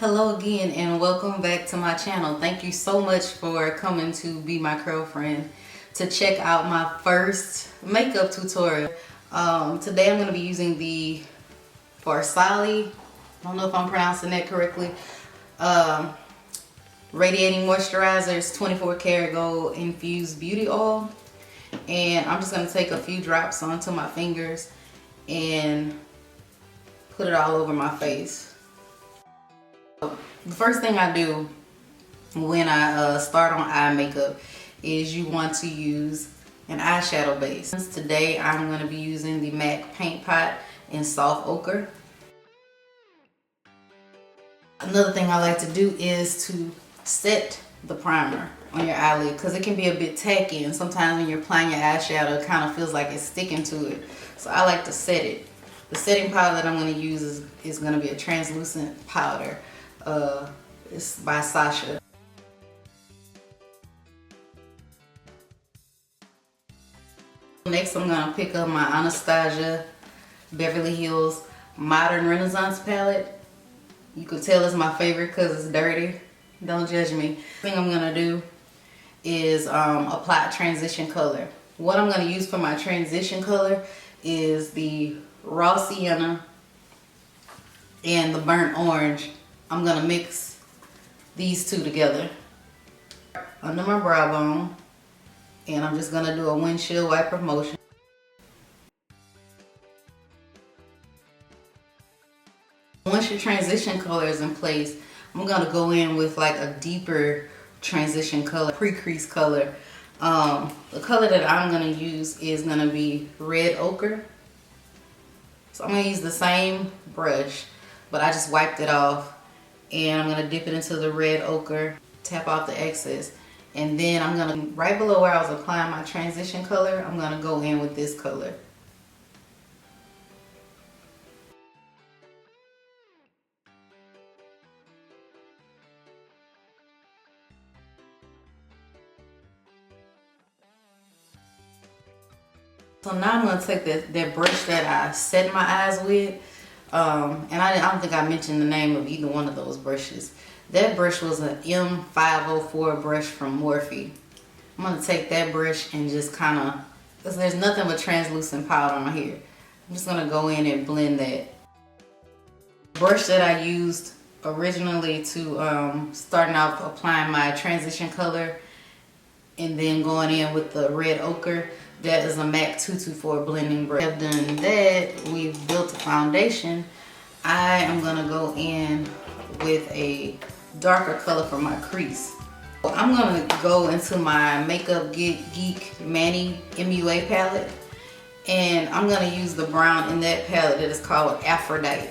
Hello again and welcome back to my channel. Thank you so much for coming to be my girlfriend to check out my first makeup tutorial. Today I'm going to be using the Farsali, I don't know if I'm pronouncing that correctly, Radiating Moisturizer. It's 24 karat gold infused beauty oil, and I'm just going to take a few drops onto my fingers and put it all over my face. The first thing I do when I start on eye makeup is you want to use an eyeshadow base. Today I'm going to be using the MAC Paint Pot in Soft Ochre. Another thing I like to do is to set the primer on your eyelid because it can be a bit tacky, and sometimes when you're applying your eyeshadow it kind of feels like it's sticking to it. So I like to set it. The setting powder that I'm going to use is going to be a translucent powder. It's by Sacha. Next I'm going to pick up my Anastasia Beverly Hills Modern Renaissance palette. You can tell it's my favorite because it's dirty. Don't judge me. The thing I'm going to do is apply transition color. What I'm going to use for my transition color is the raw sienna and the burnt orange. I'm going to mix these two together under my brow bone, and I'm just going to do a windshield wiper motion. Once your transition color is in place, I'm going to go in with like a deeper transition color, pre-crease color. The color that I'm going to use is going to be red ochre. So I'm going to use the same brush, but I just wiped it off. And I'm going to dip it into the red ochre, tap off the excess. And then I'm going to, right below where I was applying my transition color, I'm going to go in with this color. So now I'm going to take that brush that I set my eyes with. And I don't think I mentioned the name of either one of those brushes. That brush was an M504 brush from Morphe. I'm going to take that brush and just kind of, because there's nothing but translucent powder on here, I'm just going to go in and blend that. The brush that I used originally to starting off applying my transition color and then going in with the red ochre, that is a MAC 224 blending brush. I've done that. We've built a foundation. I am going to go in with a darker color for my crease. I'm going to go into my Makeup Geek-Manny MUA palette, and I'm going to use the brown in that palette that is called Aphrodite.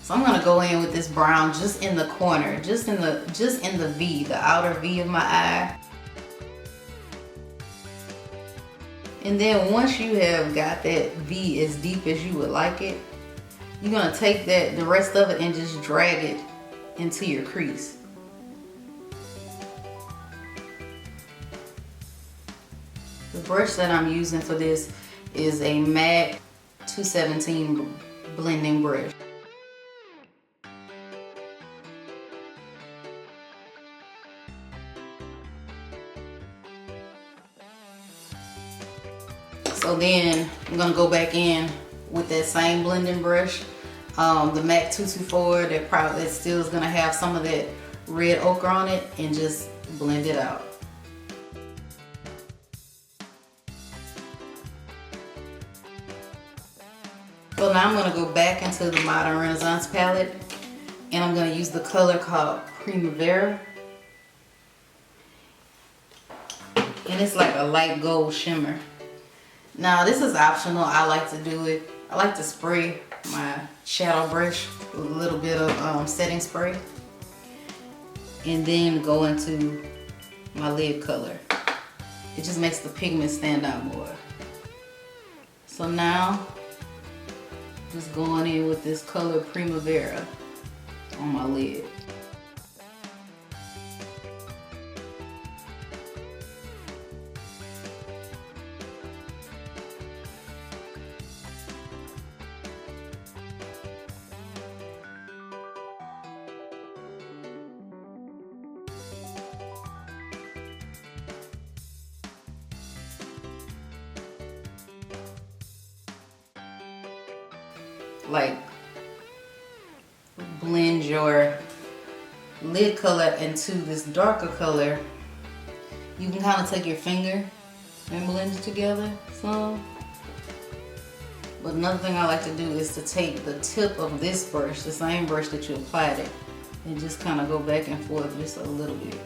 So I'm going to go in with this brown just in the corner, just in the V, the outer V of my eye. And then once you have got that V as deep as you would like it, you're going to take the rest of it and just drag it into your crease. The brush that I'm using for this is a MAC 217 blending brush. So then I'm going to go back in with that same blending brush, the MAC 224 that still is going to have some of that red ochre on it, and just blend it out. So now I'm going to go back into the Modern Renaissance palette, and I'm going to use the color called Primavera. And it's like a light gold shimmer. Now this is optional. I like to do it. I like to spray my shadow brush with a little bit of setting spray, and then go into my lid color. It just makes the pigment stand out more. So now, just going in with this color Primavera on my lid. like blend your lid color into this darker color, you can kind of take your finger and blend it together some. But another thing I like to do is to take the tip of this brush, the same brush that you applied it, and just kind of go back and forth just a little bit.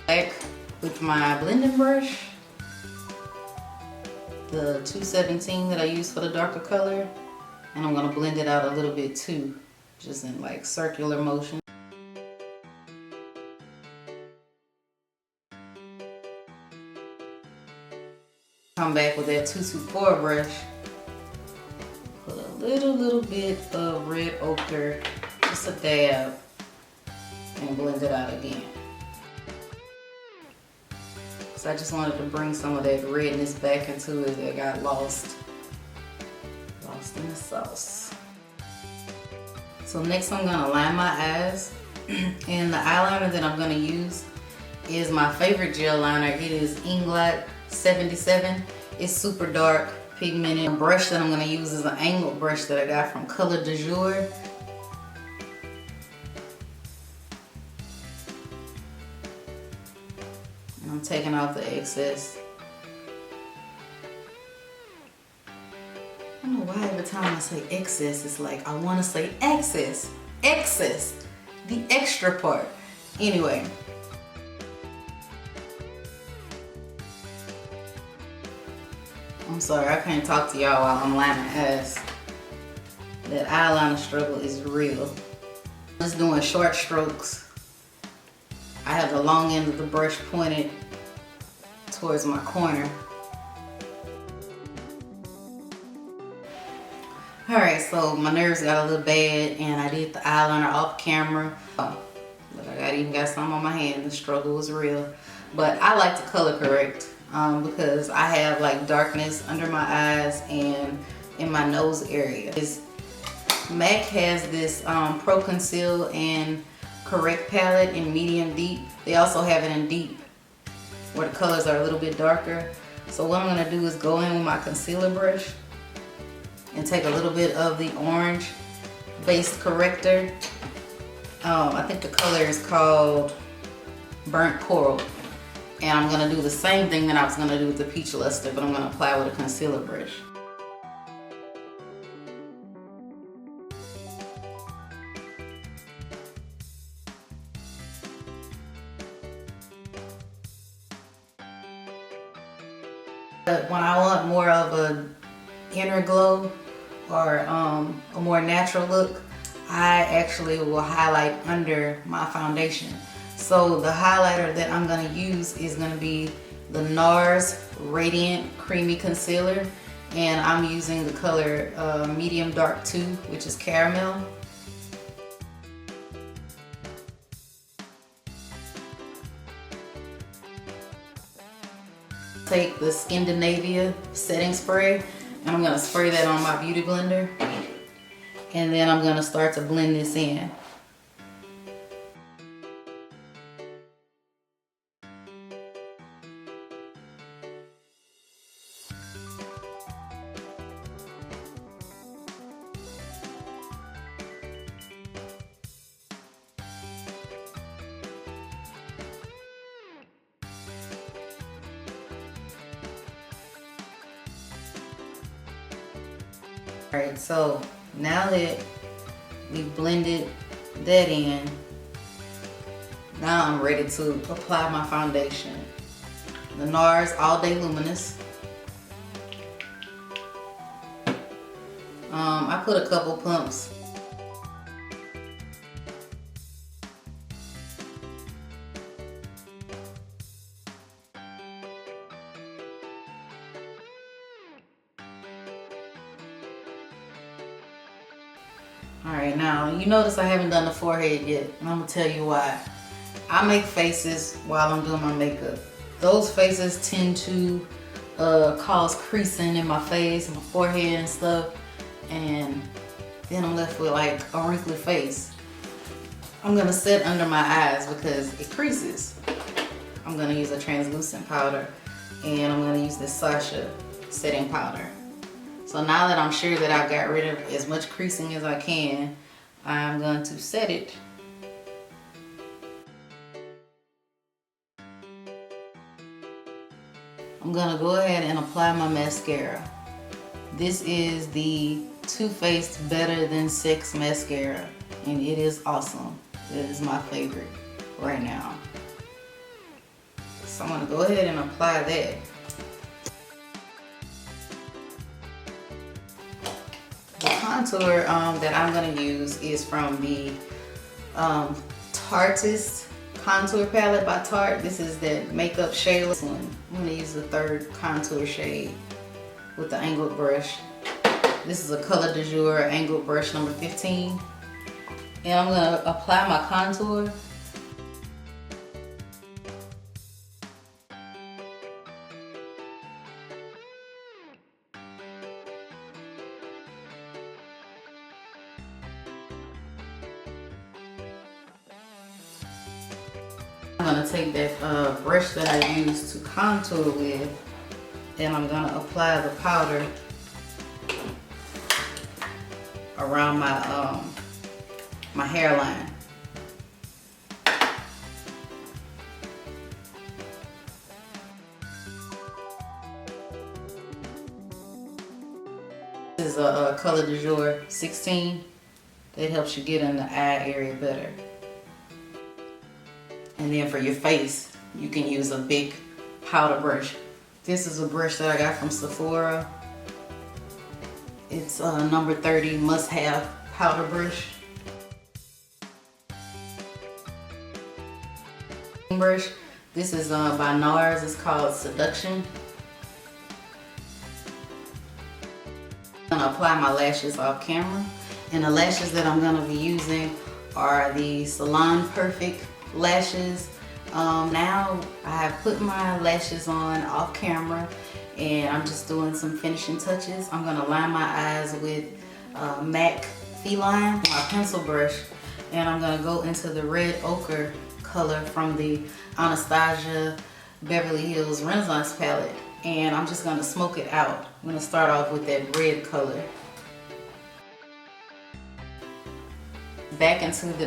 Back with my blending brush, the 217 that I use for the darker color, and I'm gonna blend it out a little bit too, just in like circular motion. Come back with that 224 brush, put a little bit of red ochre, just a dab, and blend it out again. So I just wanted to bring some of that redness back into it that got lost in the sauce. So next I'm gonna line my eyes, and the eyeliner that I'm gonna use is my favorite gel liner. It is Inglot 77. It's super dark, pigmented. The brush that I'm gonna use is an angled brush that I got from Color de Jour. And I'm taking out the excess. I don't know why every time I say excess, it's like I want to say excess, the extra part. Anyway. I'm sorry, I can't talk to y'all while I'm lining eyes. That eyeliner struggle is real. Just doing short strokes. I have the long end of the brush pointed towards my corner. Alright, so my nerves got a little bad and I did the eyeliner off camera. Look, I even got some on my hand. The struggle was real. But I like to color correct because I have like darkness under my eyes and in my nose area. MAC has this Pro Conceal and Correct palette in medium deep. They also have it in deep where the colors are a little bit darker. So what I'm going to do is go in with my concealer brush and take a little bit of the orange based corrector. I think the color is called Burnt Coral. And I'm going to do the same thing that I was going to do with the Peach Luster, but I'm going to apply with a concealer brush. But when I want more of an inner glow or a more natural look, I actually will highlight under my foundation. So the highlighter that I'm going to use is going to be the NARS Radiant Creamy Concealer, and I'm using the color Medium Dark 2, which is Caramel. Take the Scandinavia setting spray and I'm going to spray that on my beauty blender, and then I'm going to start to blend this in. Alright, so now that we've blended that in, now I'm ready to apply my foundation. The NARS All Day Luminous. I put a couple pumps. Alright, now you notice I haven't done the forehead yet, and I'm going to tell you why. I make faces while I'm doing my makeup. Those faces tend to cause creasing in my face, my forehead and stuff, and then I'm left with like a wrinkly face. I'm going to set under my eyes because it creases. I'm going to use a translucent powder, and I'm going to use this Sacha setting powder. So now that I'm sure that I've got rid of as much creasing as I can, I'm going to set it. I'm going to go ahead and apply my mascara. This is the Too Faced Better Than Sex mascara, and it is awesome. It is my favorite right now. So I'm going to go ahead and apply that. The contour that I'm going to use is from the Tarteist contour palette by Tarte. This is that Makeup Shayla one. I'm going to use the third contour shade with the angled brush. This is a Color de Jour angled brush number 15. And I'm going to apply my contour. I'm going to take that brush that I used to contour with, and I'm going to apply the powder around my my hairline. This is a Color de Jour 16 that helps you get in the eye area better. And then for your face, you can use a big powder brush. This is a brush that I got from Sephora. It's number 30 must-have powder brush. Brush. This is by NARS. It's called Seduction. I'm gonna apply my lashes off camera, and the lashes that I'm gonna be using are the Salon Perfect lashes. Now I have put my lashes on off camera, and I'm just doing some finishing touches. I'm gonna line my eyes with MAC Feline, my pencil brush, and I'm gonna go into the red ochre color from the Anastasia Beverly Hills Renaissance palette, and I'm just gonna smoke it out. I'm gonna start off with that red color. Back into the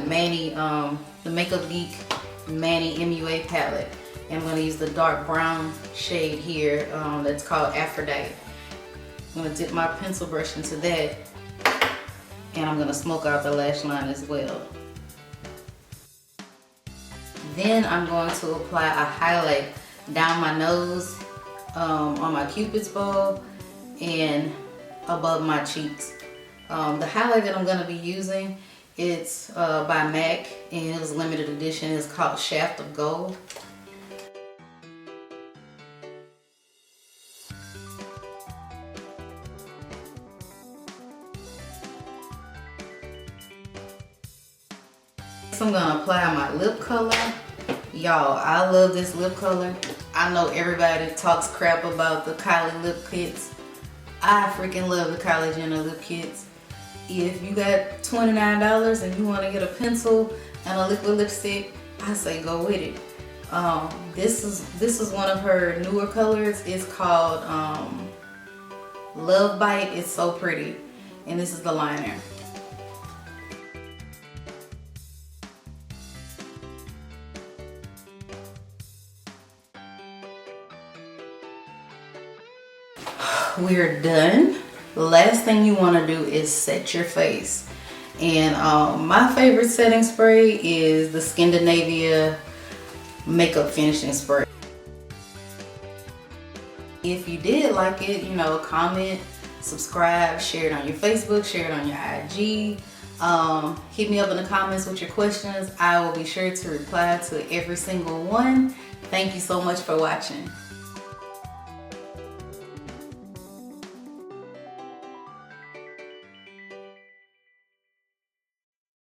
the Makeup Geek-Manny MUA palette, and I'm gonna use the dark brown shade here that's called Aphrodite. I'm gonna dip my pencil brush into that, and I'm gonna smoke out the lash line as well. Then I'm going to apply a highlight down my nose, on my cupid's bow, and above my cheeks. The highlight that I'm going to be using, it's by MAC, and it was limited edition. It's called Shaft of Gold. So I'm going to apply my lip color. Y'all, I love this lip color. I know everybody talks crap about the Kylie lip kits. I freaking love the Kylie Jenner lip kits. If you got $29 and you want to get a pencil and a liquid lipstick, I say go with it. This is one of her newer colors. It's called Love Bite. It's so pretty. And this is the liner. We're done. The last thing you want to do is set your face, and my favorite setting spray is the Scandinavia makeup finishing spray. If you did like it, you know, comment, subscribe, share it on your Facebook, share it on your IG. Hit me up in the comments with your questions. I will be sure to reply to every single one. Thank you so much for watching.